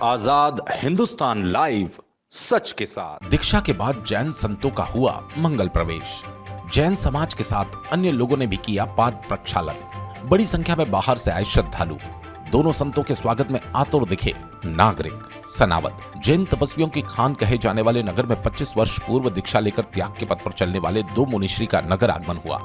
आजाद Hindustan live, सच के साथ। दीक्षा के बाद जैन संतों का हुआ मंगल प्रवेश। जैन समाज के साथ अन्य लोगों ने भी किया पाद प्रक्षालन। बड़ी संख्या में बाहर से आए श्रद्धालु। दोनों संतों के स्वागत में आतुर दिखे नागरिक। सनावद जैन तपस्वियों की खान कहे जाने वाले नगर में 25 वर्ष पूर्व दीक्षा लेकर त्याग के पथ पर चलने वाले दो मुनिश्री का नगर आगमन हुआ।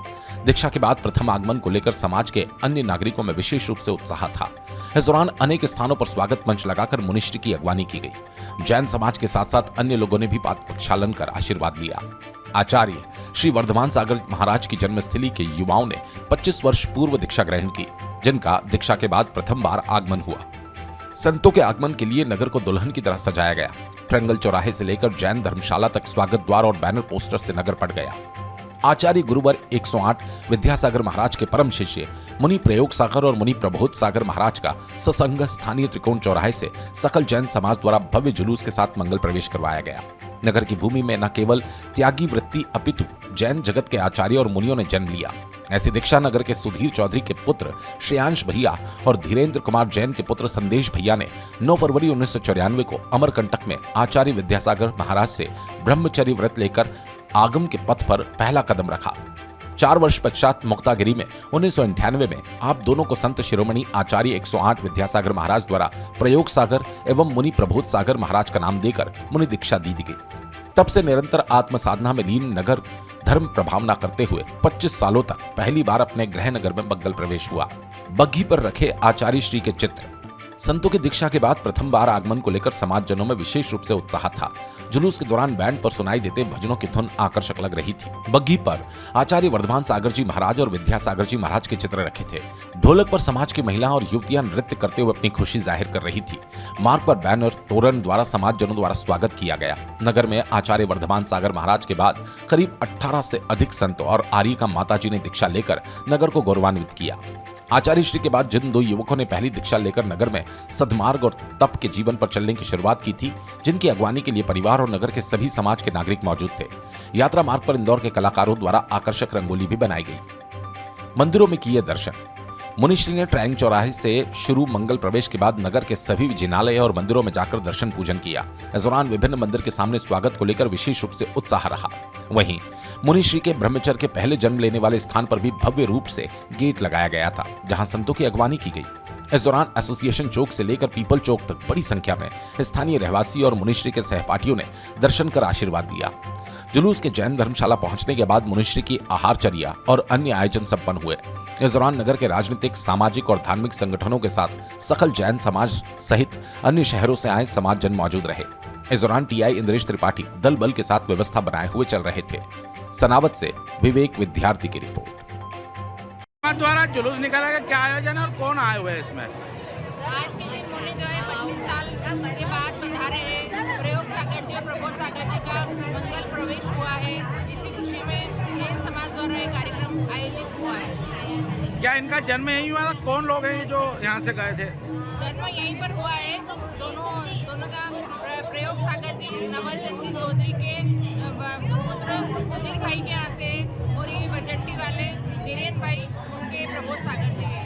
दीक्षा के बाद प्रथम आगमन को लेकर समाज के अन्य नागरिकों में विशेष रूप से उत्साह था। इस दौरान अनेक स्थानों पर स्वागत मंच लगाकर मुनिश्री की अगवानी की गई। जैन समाज के साथ साथ अन्य लोगों ने भी पाद प्रक्षालन कर आशीर्वाद लिया। आचार्य श्री वर्धमान सागर महाराज की जन्मस्थली के युवाओं ने 25 वर्ष पूर्व दीक्षा ग्रहण की, जिनका दीक्षा के बाद प्रथम बार आगमन हुआ। संतों के आगमन के लिए नगर को दुल्हन की तरह सजाया गया। ट्रंगल चौराहे से लेकर जैन धर्मशाला तक स्वागत द्वार और बैनर पोस्टर से नगर पड़ गया। आचार्य गुरुवर 108 विद्यासागर महाराज के परम शिष्य मुनि प्रयोग सागर और मुनि प्रबोध सागर महाराज का ससंग स्थानीय त्रिकोण चौराहे से सकल जैन समाज द्वारा भव्य जुलूस के साथ मंगल प्रवेश करवाया गया। नगर की भूमि में न केवल त्यागी वृत्ति अपितु जैन जगत के आचार्य और मुनियों ने जन्म लिया। ऐसे दीक्षा नगर के सुधीर चौधरी के पुत्र श्रेयांश भैया और धीरेन्द्र कुमार जैन के पुत्र संदेश भैया ने 9 फरवरी 1994 को अमरकंटक में आचार्य विद्यासागर महाराज से ब्रह्मचर्य व्रत लेकर आगम के पथ पर पहला कदम रखा। 4 वर्ष पश्चात मुक्तागिरी में 1998 में आप दोनों को संत शिरोमणि आचार्य 108 विद्यासागर महाराज द्वारा प्रयोग सागर एवं मुनि प्रबोध सागर महाराज का नाम देकर मुनि दीक्षा दी गई। तब से निरंतर आत्म साधना में लीन नगर धर्म प्रभावना करते हुए 25 सालों तक पहली बार अपने गृह नगर में मंगल प्रवेश हुआ। बग्घी पर रखे आचार्य श्री के चित्र। संतों की दीक्षा के बाद प्रथम बार आगमन को लेकर समाजजनों में विशेष रूप से उत्साह था। जुलूस के दौरान बैंड पर सुनाई देते भजनों की धुन आकर्षक लग रही थी। बग्घी पर आचार्य वर्धमान सागर जी महाराज और विद्यासागर जी महाराज के चित्र रखे थे। ढोलक पर समाज की महिला और युवतियां नृत्य करते हुए अपनी खुशी जाहिर कर रही थी। मार्ग पर बैनर तोरण द्वारा समाजजनों द्वारा स्वागत किया गया। नगर में आचार्य वर्धमान सागर महाराज के बाद करीब 18 से अधिक संत और आर्य का माताजी ने दीक्षा लेकर नगर को गौरवान्वित किया। आचार्य श्री के बाद जिन 2 युवकों ने पहली दीक्षा लेकर नगर में सद्मार्ग और तप के जीवन पर चलने की शुरुआत की थी, जिनकी अगवानी के लिए परिवार और नगर के सभी समाज के नागरिक मौजूद थे। यात्रा मार्ग पर इंदौर के कलाकारों द्वारा आकर्षक रंगोली भी बनाई गई। मंदिरों में किए दर्शन। मुनिश्री ने ट्रैंग चौराहे से शुरू मंगल प्रवेश के बाद नगर के सभी जिनालय और मंदिरों में जाकर दर्शन पूजन किया। इस दौरान विभिन्न मंदिर के सामने स्वागत को लेकर विशेष रूप से उत्साह रहा। वहीं मुनिश्री के ब्रह्मचर्य के पहले जन्म लेने वाले स्थान पर भी भव्य रूप से गेट लगाया गया था, जहां संतों की अगवानी की गई। इस दौरान एसोसिएशन चौक से लेकर पीपल चौक तक बड़ी संख्या में स्थानीय रहवासी और मुनिश्री के सहपाठियों ने दर्शन कर आशीर्वाद दिया। जुलूस के जैन धर्मशाला पहुंचने के बाद मुनिश्री की आहारचर्या और अन्य आयोजन संपन्न हुए। इस दौरान नगर के राजनीतिक, सामाजिक और धार्मिक संगठनों के साथ सकल जैन समाज सहित अन्य शहरों से आए समाजजन मौजूद रहे। इस दौरान टीआई इंद्रेश त्रिपाठी दल बल के साथ व्यवस्था बनाए हुए चल रहे थे। सनावद से विवेक विद्यार्थी की रिपोर्ट। द्वारा जुलूस निकाला गया, क्या आयोजन है और कौन आए हुए हैं इसमें? आज के दिन मुनि जो है 25 साल के बाद पधारे हैं। प्रयोग सागर जी और प्रबोध सागर जी का मंगल प्रवेश हुआ है। इसी खुशी में जैन समाज द्वारा एक कार्यक्रम आयोजित हुआ है। क्या इनका जन्म यहीं हुआ था? कौन लोग हैं जो यहाँ से गए थे? जन्म यहीं पर हुआ है। दोनों का प्रयोग सागर जी नवल चंद जी चौधरी के पुत्र सुधीर भाई के यहाँ से और ये बजट्टी वाले धीरेन्द्र भाई उनके प्रबोध सागर जी है।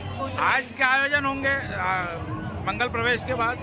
आज क्या आयोजन होंगे मंगल प्रवेश के बाद?